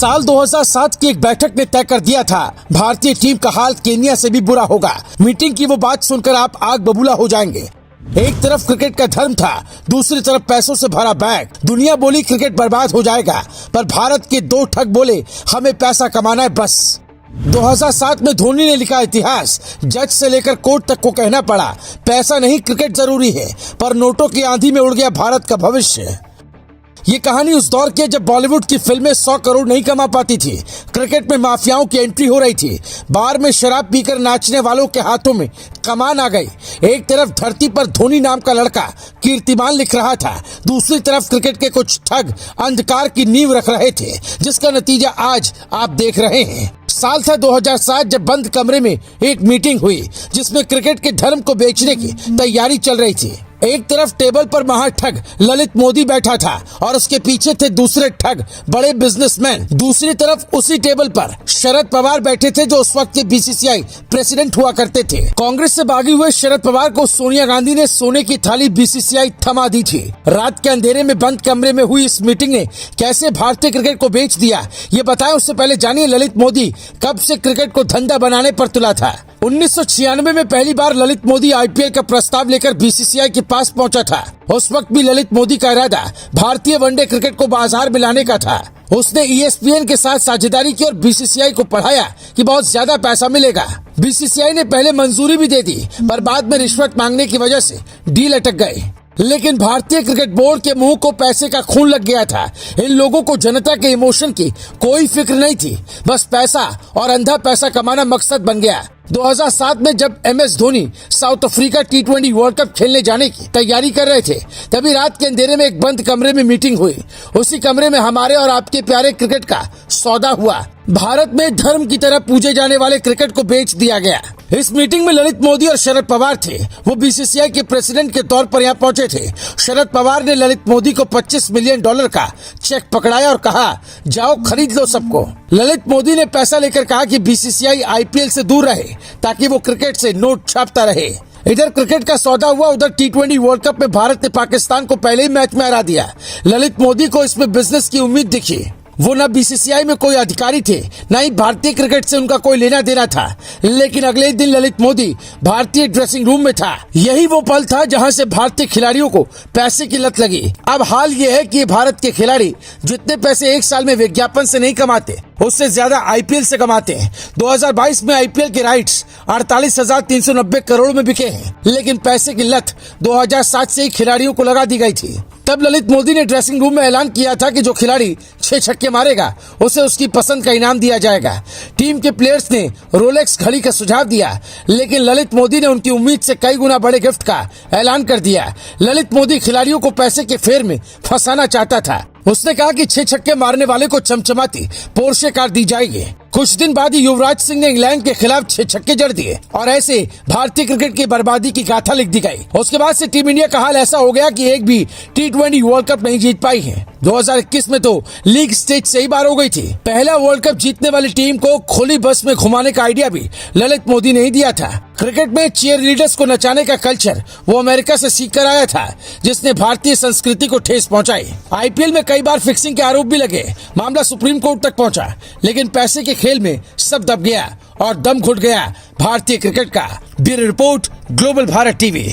साल 2007 की एक बैठक ने तय कर दिया था भारतीय टीम का हाल केन्या से भी बुरा होगा। मीटिंग की वो बात सुनकर आप आग बबूला हो जाएंगे। एक तरफ क्रिकेट का धर्म था, दूसरी तरफ पैसों से भरा बैग। दुनिया बोली क्रिकेट बर्बाद हो जाएगा, पर भारत के दो ठग बोले हमें पैसा कमाना है बस। 2007 में धोनी ने लिखा इतिहास, जज से लेकर कोर्ट तक को कहना पड़ा पैसा नहीं क्रिकेट जरूरी है, पर नोटों की आंधी में उड़ गया भारत का भविष्य। ये कहानी उस दौर की जब बॉलीवुड की फिल्में 100 करोड़ नहीं कमा पाती थी। क्रिकेट में माफियाओं की एंट्री हो रही थी। बार में शराब पीकर नाचने वालों के हाथों में कमान आ गई। एक तरफ धरती पर धोनी नाम का लड़का कीर्तिमान लिख रहा था, दूसरी तरफ क्रिकेट के कुछ ठग अंधकार की नींव रख रहे थे, जिसका नतीजा आज आप देख रहे हैं। साल था 2007 जब बंद कमरे में एक मीटिंग हुई, जिसमें क्रिकेट के धर्म को बेचने की तैयारी चल रही थी। एक तरफ टेबल पर महाठग ललित मोदी बैठा था और उसके पीछे थे दूसरे ठग बड़े बिजनेसमैन। दूसरी तरफ उसी टेबल पर शरद पवार बैठे थे, जो उस वक्त के बीसीसीआई प्रेसिडेंट हुआ करते थे। कांग्रेस से भागे हुए शरद पवार को सोनिया गांधी ने सोने की थाली बीसीसीआई थमा दी थी। रात के अंधेरे में बंद कमरे में हुई इस मीटिंग ने कैसे भारतीय क्रिकेट को बेच दिया, ये बताएं। उससे पहले जानिए ललित मोदी कब से क्रिकेट को धंधा बनाने पर तुला था। 1996 में पहली बार ललित मोदी आईपीएल का प्रस्ताव लेकर बीसीसीआई के पास पहुंचा था। उस वक्त भी ललित मोदी का इरादा भारतीय वनडे क्रिकेट को बाजार में लाने का था। उसने ESPN के साथ साझेदारी की और बीसीसीआई को पढ़ाया कि बहुत ज्यादा पैसा मिलेगा। बीसीसीआई ने पहले मंजूरी भी दे दी, पर बाद में रिश्वत मांगने की वजह से डील अटक गई। लेकिन भारतीय क्रिकेट बोर्ड के मुंह को पैसे का खून लग गया था। इन लोगों को जनता के इमोशन की कोई फिक्र नहीं थी, बस पैसा और अंधा पैसा कमाना मकसद बन गया। 2007 में जब MS Dhoni south Africa T20 world cup खेलने जाने की तैयारी कर रहे थे, तभी रात के अंधेरे में एक बंद कमरे में मीटिंग हुई। उसी कमरे में हमारे और आपके प्यारे क्रिकेट का सौदा हुआ। भारत में धर्म की तरह पूजे जाने वाले क्रिकेट को बेच दिया गया। इस मीटिंग में ललित मोदी और शरद पवार थे। वो बीसीसीआई के प्रेसिडेंट के तौर पर यहाँ पहुंचे थे। शरद पवार ने ललित मोदी को $25 मिलियन का चेक पकड़ाया और कहा, जाओ खरीद लो सबको। ललित मोदी ने पैसा लेकर कहा कि बीसीसीआई IPL से दूर रहे, ताकि वो क्रिकेट से नोट छापता रहे। इधर क्रिकेट का सौदा हुआ, उधर T20 वर्ल्ड कप में भारत ने पाकिस्तान को पहले ही मैच में हरा दिया। ललित मोदी को इसमें बिजनेस की उम्मीद दिखी। वो न बीसीसीआई में कोई अधिकारी थे, न ही भारतीय क्रिकेट से उनका कोई लेना देना था। लेकिन अगले दिन ललित मोदी भारतीय ड्रेसिंग रूम में था। यही वो पल था जहां से भारतीय खिलाड़ियों को पैसे की लत लगी। अब हाल ये है कि भारत के खिलाड़ी जितने पैसे एक साल में विज्ञापन से नहीं कमाते, उससे ज्यादा IPL से कमाते हैं। 2022 में IPL के राइट्स 48,390 करोड़ में बिके हैं। लेकिन पैसे की लत 2007 से ही खिलाड़ियों को लगा दी गई थी। तब ललित मोदी ने ड्रेसिंग रूम में ऐलान किया था कि जो खिलाड़ी 6 छक्के मारेगा उसे उसकी पसंद का इनाम दिया जाएगा। टीम के प्लेयर्स ने रोलेक्स घड़ी का सुझाव दिया, लेकिन ललित मोदी ने उनकी उम्मीद से कई गुना बड़े गिफ्ट का ऐलान कर दिया। ललित मोदी खिलाड़ियों को पैसे के फेर में फंसाना चाहता था। उसने कहा कि 6 छक्के मारने वाले को चमचमाती पोर्शे कार दी जाएगी। कुछ दिन बाद ही युवराज सिंह ने इंग्लैंड के खिलाफ 6 छक्के जड़ दिए और ऐसे भारतीय क्रिकेट की बर्बादी की गाथा लिख दी गई। उसके बाद से टीम इंडिया का हाल ऐसा हो गया कि एक भी T20 वर्ल्ड कप नहीं जीत पाई है। 2021 में तो लीग स्टेज से ही बाहर हो गई थी। पहला वर्ल्ड कप जीतने वाली टीम को खुली बस में घुमाने का आइडिया भी ललित मोदी ने ही दिया था। क्रिकेट में चीयर लीडर्स को नचाने का कल्चर वो अमेरिका से सीख कर आया था, जिसने भारतीय संस्कृति को ठेस पहुंचाई। IPL में कई बार फिक्सिंग के आरोप भी लगे, मामला सुप्रीम कोर्ट तक पहुंचा, लेकिन पैसे के खेल में सब दब गया और दम घुट गया भारतीय क्रिकेट का। Bureau report, global Bharat TV।